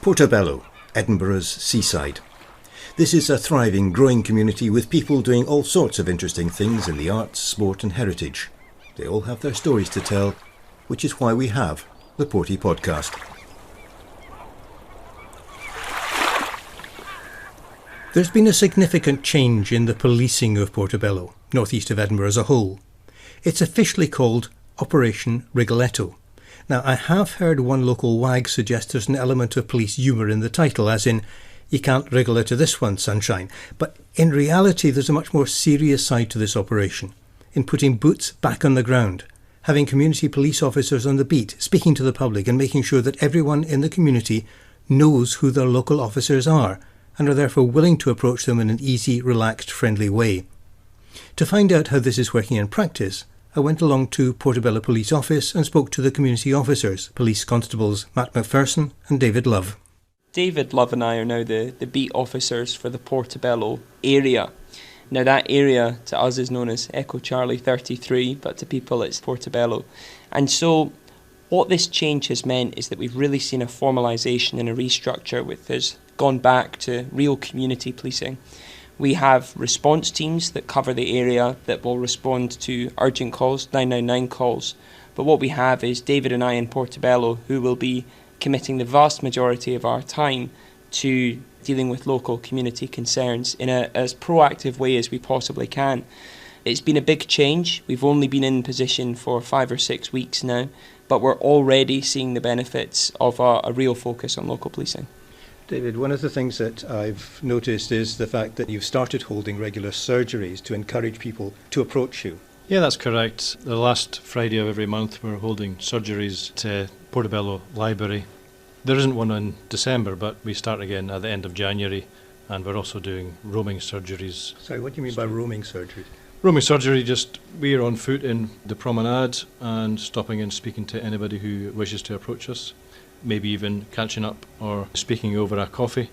Portobello, Edinburgh's seaside. This is a thriving, growing community with people doing all sorts of interesting things in the arts, sport and heritage. They all have their stories to tell, which is why we have the Porty Podcast. There's been a significant change in the policing of Portobello, northeast of Edinburgh as a whole. It's officially called Operation Rigoletto. Now, I have heard one local wag suggest there's an element of police humour in the title, as in, you can't wriggle out of this one, sunshine. But in reality, there's a much more serious side to this operation, in putting boots back on the ground, having community police officers on the beat, speaking to the public and making sure that everyone in the community knows who their local officers are, and are therefore willing to approach them in an easy, relaxed, friendly way. To find out how this is working in practice, I went along to Portobello Police Office and spoke to the community officers, Police Constables Matt McPherson and David Love. David Love and I are now the beat officers for the Portobello area. Now that area to us is known as Echo Charlie 33, but to people it's Portobello. And so what this change has meant is that we've really seen a formalisation and a restructure which has gone back to real community policing. We have response teams that cover the area that will respond to urgent calls, 999 calls. But what we have is David and I in Portobello who will be committing the vast majority of our time to dealing with local community concerns in as proactive way as we possibly can. It's been a big change. We've only been in position for 5 or 6 weeks now, but we're already seeing the benefits of a real focus on local policing. David, one of the things that I've noticed is the fact that you've started holding regular surgeries to encourage people to approach you. Yeah, that's correct. The last Friday of every month we're holding surgeries to Portobello Library. There isn't one in December, but we start again at the end of January, and we're also doing roaming surgeries. Sorry, what do you mean by roaming surgeries? Roaming surgery, just we're on foot in the promenade and stopping and speaking to anybody who wishes to approach us. Maybe even catching up or speaking over a coffee,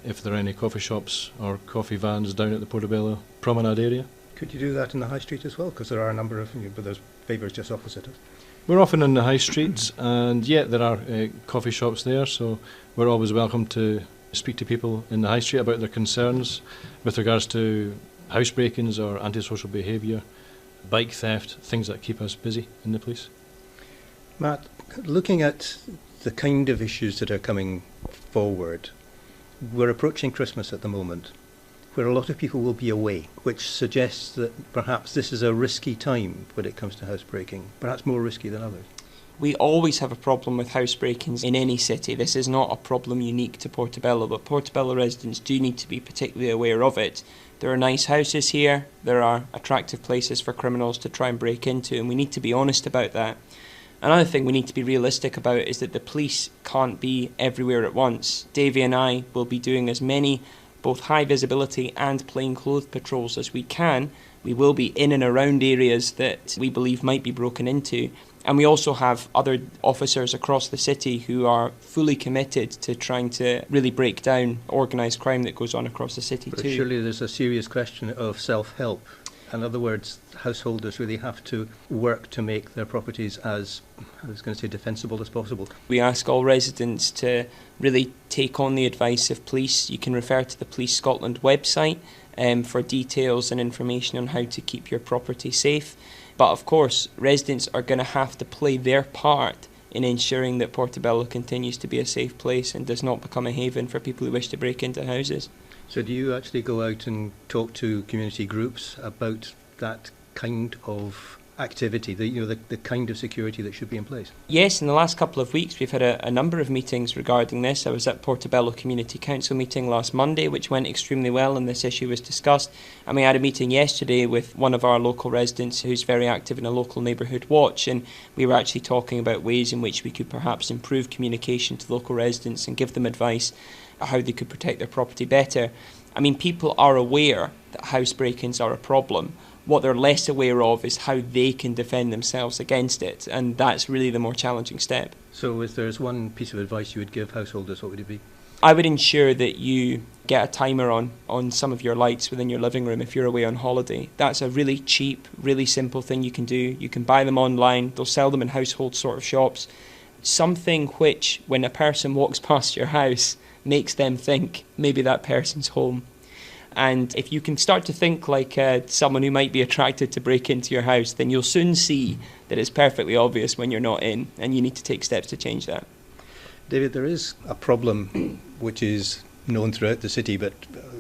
if there are any coffee shops or coffee vans down at the Portobello promenade area. Could you do that in the high street as well? Because there are a number of, but there's Favours just opposite us. We're often in the high streets, and yet there are coffee shops there, so we're always welcome to speak to people in the high street about their concerns with regards to house break-ins or antisocial behaviour, bike theft, things that keep us busy in the police. Matt, looking at the kind of issues that are coming forward, we're approaching Christmas at the moment, where a lot of people will be away, which suggests that perhaps this is a risky time when it comes to housebreaking, perhaps more risky than others. We always have a problem with house break-ins in any city. This is not a problem unique to Portobello, but Portobello residents do need to be particularly aware of it. There are nice houses here, there are attractive places for criminals to try and break into, and we need to be honest about that. Another thing we need to be realistic about is that the police can't be everywhere at once. Davey and I will be doing as many both high visibility and plainclothes patrols as we can. We will be in and around areas that we believe might be broken into. And we also have other officers across the city who are fully committed to trying to really break down organised crime that goes on across the city but too. Surely there's a serious question of self-help. In other words, householders really have to work to make their properties as, I was going to say, defensible as possible. We ask all residents to really take on the advice of police. You can refer to the Police Scotland website for details and information on how to keep your property safe. But of course, residents are going to have to play their part in ensuring that Portobello continues to be a safe place and does not become a haven for people who wish to break into houses. So do you actually go out and talk to community groups about that kind of activity, the kind of security that should be in place? Yes, in the last couple of weeks we've had a number of meetings regarding this. I was at Portobello Community Council meeting last Monday, which went extremely well, and this issue was discussed. And we had a meeting yesterday with one of our local residents who's very active in a local neighbourhood watch, and we were actually talking about ways in which we could perhaps improve communication to local residents and give them advice on how they could protect their property better. I mean, people are aware that house break-ins are a problem. What they're less aware of is how they can defend themselves against it, and that's really the more challenging step. So if there's one piece of advice you would give householders, what would it be? I would ensure that you get a timer on some of your lights within your living room if you're away on holiday. That's a really cheap, really simple thing you can do. You can buy them online, they'll sell them in household sort of shops. something which, when a person walks past your house, makes them think maybe that person's home. And if you can start to think like someone who might be attracted to break into your house, then you'll soon see that it's perfectly obvious when you're not in, and you need to take steps to change that. David, there is a problem which is known throughout the city, but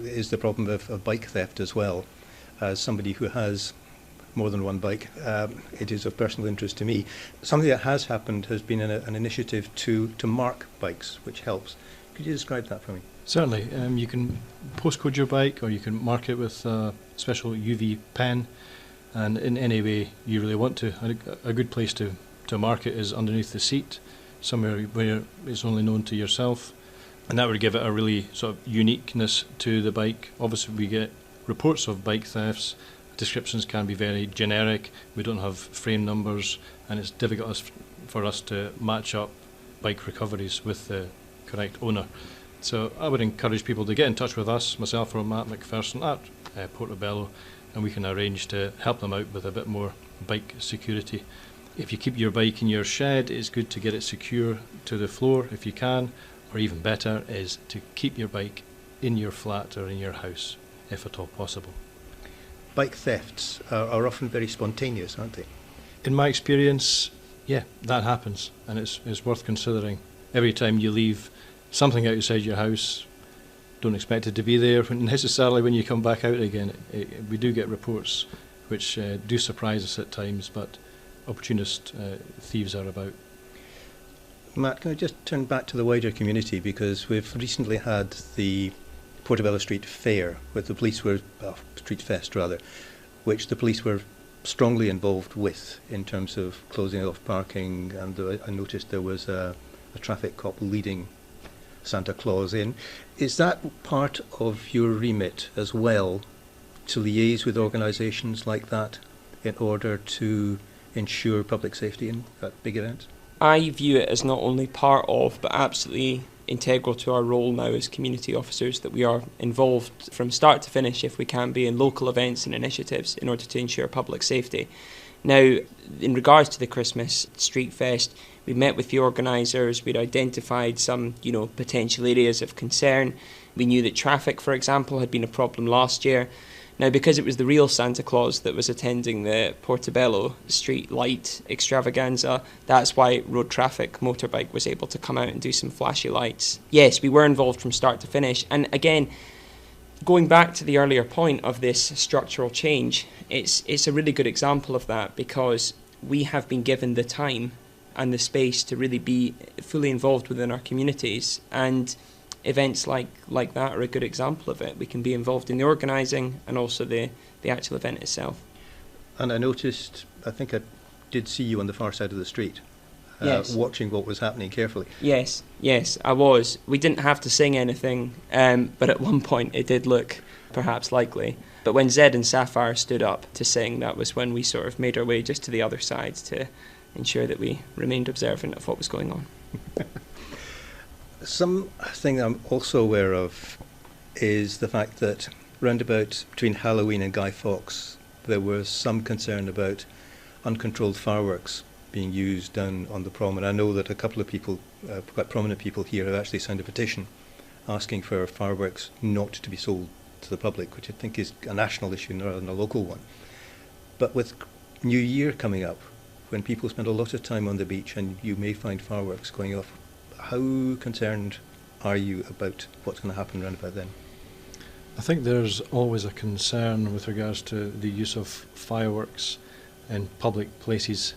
is the problem of bike theft as well. As somebody who has more than one bike, it is of personal interest to me. Something that has happened has been an initiative to mark bikes, which helps. Could you describe that for me? Certainly. You can postcode your bike, or you can mark it with a special UV pen, and in any way you really want to. A good place to mark it is underneath the seat, somewhere where it's only known to yourself, and that would give it a really sort of uniqueness to the bike. Obviously we get reports of bike thefts. Descriptions can be very generic. We don't have frame numbers, and it's difficult for us to match up bike recoveries with the correct owner. So I would encourage people to get in touch with us, myself or Matt McPherson at Portobello, and we can arrange to help them out with a bit more bike security. If you keep your bike in your shed, it's good to get it secure to the floor if you can, or even better is to keep your bike in your flat or in your house, if at all possible. Bike thefts are often very spontaneous, aren't they? In my experience, yeah, that happens, and it's worth considering. Every time you leave something outside your house, don't expect it to be there necessarily when you come back out again. We do get reports which do surprise us at times, but opportunist thieves are about. Matt, can I just turn back to the wider community, because we've recently had the Portobello Street Fair, with the police were, Street Fest rather, which the police were strongly involved with in terms of closing off parking, and I noticed there was a traffic cop leading Santa Claus in. Is that part of your remit as well, to liaise with organisations like that in order to ensure public safety at big events? I view it as not only part of, but absolutely integral to our role now as community officers, that we are involved from start to finish, if we can be, in local events and initiatives in order to ensure public safety. Now, in regards to the Christmas Street Fest, we met with the organisers, we'd identified some, potential areas of concern. We knew that traffic, for example, had been a problem last year. Now, because it was the real Santa Claus that was attending the Portobello Street Light extravaganza, that's why Road Traffic Motorbike was able to come out and do some flashy lights. Yes, we were involved from start to finish. And again, going back to the earlier point of this structural change, it's a really good example of that, because we have been given the time and the space to really be fully involved within our communities, and events like that are a good example of it. We can be involved in the organising and also the actual event itself. And I noticed, I think I did see you on the far side of the street, yes, watching what was happening carefully. Yes, I was. We didn't have to sing anything, but at one point it did look perhaps likely. But when Zed and Sapphire stood up to sing, that was when we sort of made our way just to the other side to ensure that we remained observant of what was going on. Something I'm also aware of is the fact that roundabout between Halloween and Guy Fawkes, there was some concern about uncontrolled fireworks being used down on the prom, and I know that a couple of people, quite prominent people here, have actually signed a petition asking for fireworks not to be sold to the public, which I think is a national issue rather than a local one. But with New Year coming up, when people spend a lot of time on the beach and you may find fireworks going off, how concerned are you about what's going to happen around about then? I think there's always a concern with regards to the use of fireworks in public places.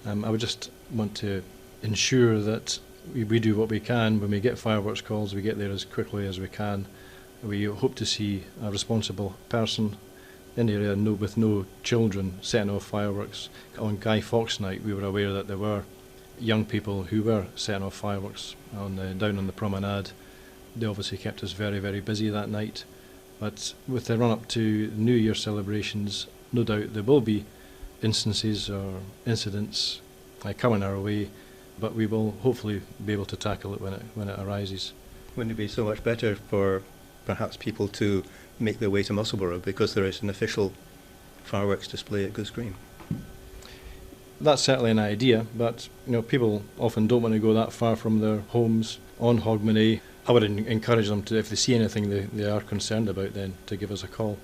I would just want to ensure that we do what we can. When we get fireworks calls, we get there as quickly as we can. We hope to see a responsible person in the area with no children setting off fireworks. On Guy Fawkes night, we were aware that there were young people who were setting off fireworks down on the promenade. They obviously kept us very, very busy that night. But with the run-up to New Year celebrations, no doubt there will be instances or incidents coming our way, but we will hopefully be able to tackle it when it arises. Wouldn't it be so much better for perhaps people to make their way to Musselburgh because there is an official fireworks display at Goose Green? That's certainly an idea, but people often don't want to go that far from their homes on Hogmanay. I would encourage them to, if they see anything they are concerned about, then to give us a call.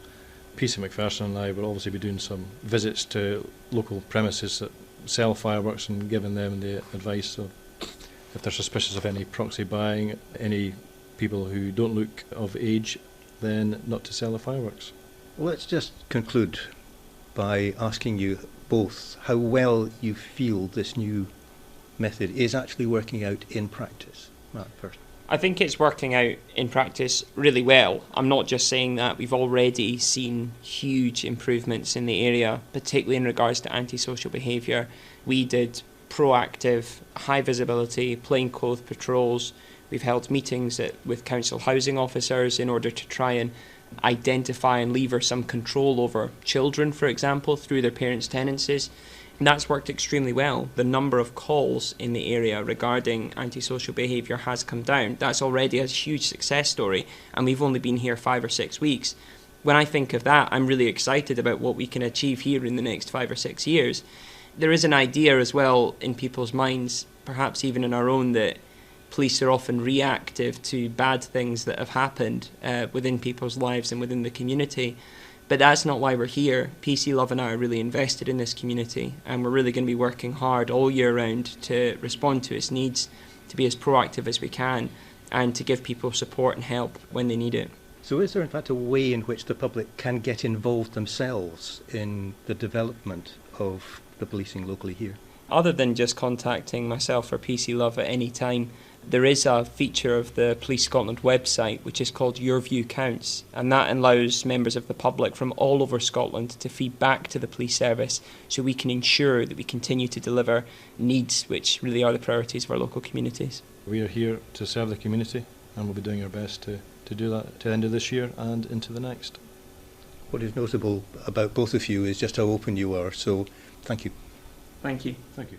PC McPherson and I will obviously be doing some visits to local premises that sell fireworks and giving them the advice. So if they're suspicious of any proxy buying, any people who don't look of age, then not to sell the fireworks. Well, let's just conclude by asking you both how well you feel this new method is actually working out in practice. Matt, first. I think it's working out in practice really well. I'm not just saying that. We've already seen huge improvements in the area, particularly in regards to antisocial behaviour. We did proactive, high visibility, plainclothes patrols. We've held meetings with council housing officers in order to try and identify and lever some control over children, for example, through their parents' tenancies. And that's worked extremely well. The number of calls in the area regarding antisocial behaviour has come down. That's already a huge success story, and we've only been here 5 or 6 weeks. When I think of that, I'm really excited about what we can achieve here in the next 5 or 6 years. There is an idea as well in people's minds, perhaps even in our own, that police are often reactive to bad things that have happened within people's lives and within the community. But that's not why we're here. PC Love and I are really invested in this community, and we're really going to be working hard all year round to respond to its needs, to be as proactive as we can, and to give people support and help when they need it. So is there in fact a way in which the public can get involved themselves in the development of the policing locally here? Other than just contacting myself or PC Love at any time, there is a feature of the Police Scotland website which is called Your View Counts, and that allows members of the public from all over Scotland to feed back to the police service so we can ensure that we continue to deliver needs which really are the priorities of our local communities. We are here to serve the community, and we'll be doing our best to do that to the end of this year and into the next. What is notable about both of you is just how open you are, so thank you. Thank you. Thank you.